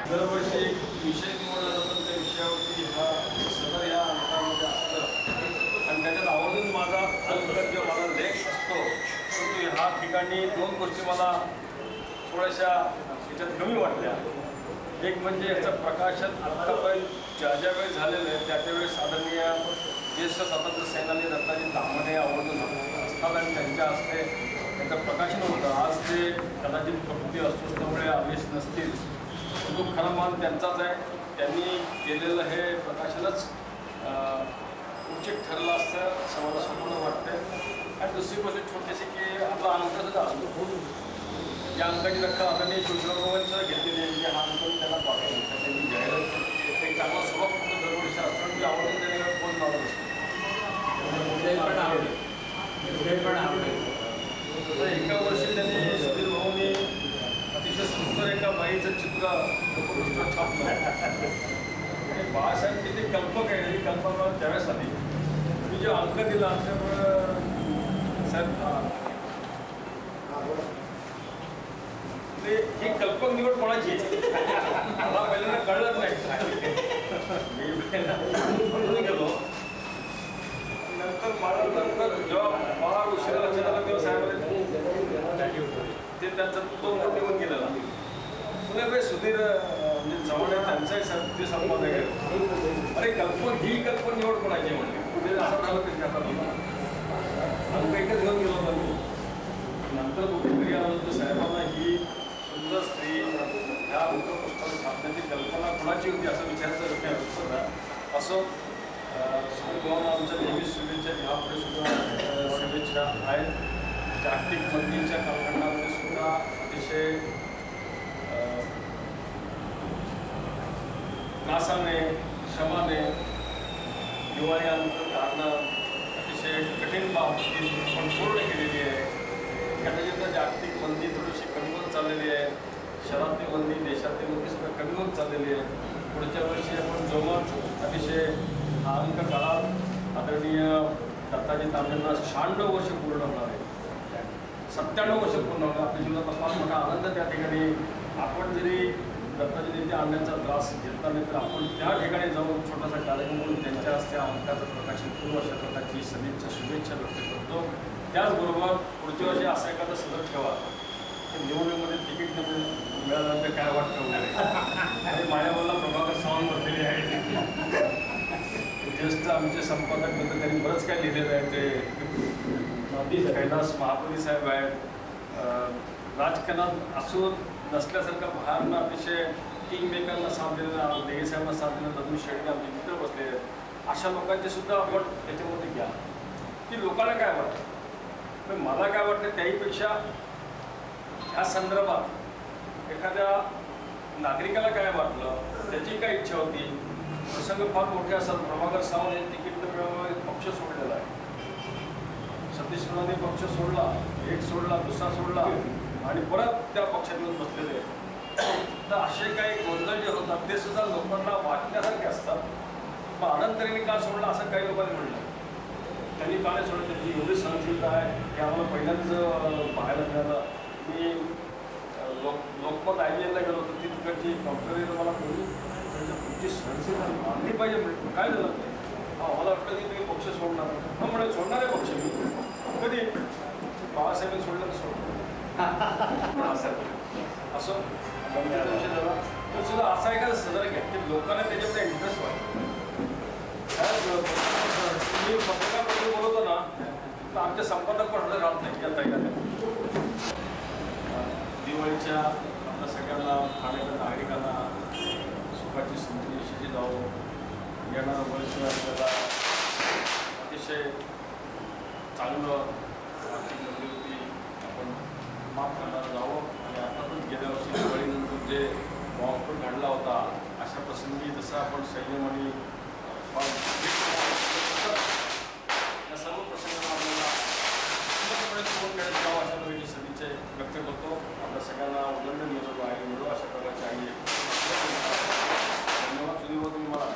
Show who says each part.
Speaker 1: दरवर्षी एक विषय निवडला जातो, त्या विषयावरती हा सदर या अंकामध्ये असतं आणि त्याच्यात आवर्जून माझा अंक किंवा माझा लेख असतो. परंतु ह्या ठिकाणी दोन गोष्टी मला थोड्याशा याच्यात कमी वाटल्या. एक म्हणजे याचं प्रकाशन आत्तापर्यंत ज्या वेळी झालेलं आहे त्या त्यावेळेस आदरणीय ज्येष्ठ स्वातंत्र्य सेनानी दत्ताजी ताम्हाणे आवर्जून असतात आणि त्यांच्या हस्ते त्याचं प्रकाशन होतं. आज ते कदाचित प्रकृती अस्वस्थतेमुळे आवेश नसतील, तो खरा मान त्यांचाच आहे. त्यांनी केलेलं हे प्रकाशनच उचित ठरलं असतं असं मला स्वतःला वाटतं. आणि दुसरी गोष्ट छोटीशी की आपला अंक सुद्धा असतो, या अंकाची रक्कम आदरणीय शिवसेना घेतलेली आहे, की हा अंक त्यांना पाठवतो. त्यांनी जाहिरात एक चांगला स्वभाव फक्त दरवर्षी असतो की आवडून त्याने फोन लावत असतो. एका वर्षी त्यांनी सुधीर भाऊनी अतिशय सुंदर एका बाईचं चित्र छापलं. बाळासाहेब किती कल्पक आहे, ही कल्पना त्यावेळेस आली. मी जे अंक दिला त्यामुळं साहेब ते ही कल्पक निवड कोणाची मला पहिल्यांदा कळलंच नाही. मी गेलो नंतर जेव्हा मला उशिरा लक्षात आला तेव्हा साहेबांनी ते त्यांचा तो निवडून गेलेला. पुन्हा सुधीर म्हणजे चव्हाण त्यांचाही ते संवाद आहे. अरे ही कल्पक निवड कोणाची म्हणली असं झालं ते अंक एकच घेऊन गेलो होता मी. नंतर कुठेतरी आलो होतो साहेबांना ही सुंदर स्त्री ह्या अंकपुस्तकात छापण्याची कल्पना कोणाची होती असं विचारायचं होता. असो सुधीरभावांना आमच्या नेहमी शुभेच्छा, ह्यापुढे सुद्धा शुभेच्छा आहेत. जागतिक मंदीच्या कालखंडामध्ये सुद्धा अतिशय त्रासाने श्रमाने दिवाळीनंतर काढणं अतिशय कठीण बाब पण पूर्ण केलेली आहे. कदाचित जागतिक मंदी थोडीशी कमी होत चाललेली आहे, शहरातली मंदी देशातली मंदी सुद्धा कमी होत चाललेली आहे. पुढच्या वर्षी आपण जोमात अतिशय हा अंक काळात आदरणीय दत्ताजी तांबेंना 96 वर्ष पूर्ण होणार आहे. 97 वर्ष पूर्ण होणार. आपल्या जीवनात फार मोठा आनंद त्या ठिकाणी. आपण जरी दत्ताजी ते आणण्याचा त्रास घेतला नाही तर आपण त्या ठिकाणी जाऊन छोटासा कार्यक्रम म्हणून त्यांच्या हस्ते अंकाचं प्रकाशन करू अशा प्रकारची सदिच्छा शुभेच्छा व्यक्त करतो. त्याचबरोबर पुढच्या वर्षी असा एखादा सदर ठेवा की निवडणुकीमध्ये तिकीट मिळाल्यानंतर काय वाटतं आणि मायावरला प्रभाकर सावंत बसलेले आहे. ज्येष्ठ आमचे संपादक मित्र त्यांनी बरंच काय लिहिलेलं आहे. ते कैलास महापती साहेब आहेत. राजकारणात असून नसल्यासारखं बाहेरनं अतिशय किंग मेकरना साथ दिलेला, देगे साहेबांना साथ दिलेला दगडू शेट्टी आमचे मित्र बसले आहेत. अशा लोकांचे सुद्धा आपण त्याच्यामध्ये घ्या की लोकांना काय वाटतं. पण मला काय वाटतं त्याहीपेक्षा ह्या संदर्भात एखाद्या नागरिकाला काय वाटलं, त्याची काय इच्छा होती. प्रसंग फार मोठे असतात. प्रभाकर सावंत हे तिकीट तर मिळवून पक्ष सोडलेला आहे. सतीश मुलांनी पक्ष सोडला, एक सोडला, दुसरा सोडला आणि परत त्या पक्षात येऊन बसलेले. तर असे काही गोंधळ जे होतात ते सुद्धा लोकांना वाटण्यासारखे असतात. मग अनंतरीने का सोडला असं काही लोकांनी म्हणलं. त्यांनी का नाही सोडलं, त्यांची एवढी सहनशीलता आहे हे आम्हाला पहिल्यांदाच पाहायला मिळालं. मी लोकमत IBL गेलो होतो, ती तिकडची डॉक्टरने मला बोलली तुमची सहनशीलता मानली पाहिजे. म्हणजे काय झालं मला वाटतं की तुम्ही पक्ष सोडणार. मग म्हणे सोडणार आहे पक्ष मी. कधी बाळासाहेबांनी सोडलं तर सोडलं असं गमतीचा विषय झाला. तर सुद्धा असा एखादा सदर घ्या की लोकांना त्याच्यामध्ये इंटरेस्ट वाटतो. मी पत्रकारांमध्ये बोलवतो ना तर आमच्या संपादक पण हजर राहत नाही त्या ताईला. दिवाळीच्या आपल्या सगळ्यांना ठाण्याच्या नागरिकांना सुखाची समृद्धीशी जावं. येणारं वर्ष आपल्याला अतिशय चांगलं आर्थिक मंदी आपण माफ करणारं जावं. आणि आताच गेल्या वर्षी दिवाळीनंतर जे बॉम्बस्फोट घडला होता अशा प्रसंगी जसं आपण संयम आणि या सर्व प्रसंगांना आपल्याला फोन करत जावं अशा प्रकारची सदिच्छा व्यक्त करतो. आपल्या सगळ्यांना उल्लंघन मिळवलं आहे मिळू अशा प्रकारचे आहे. धन्यवाद. सुधीर तुम्ही मला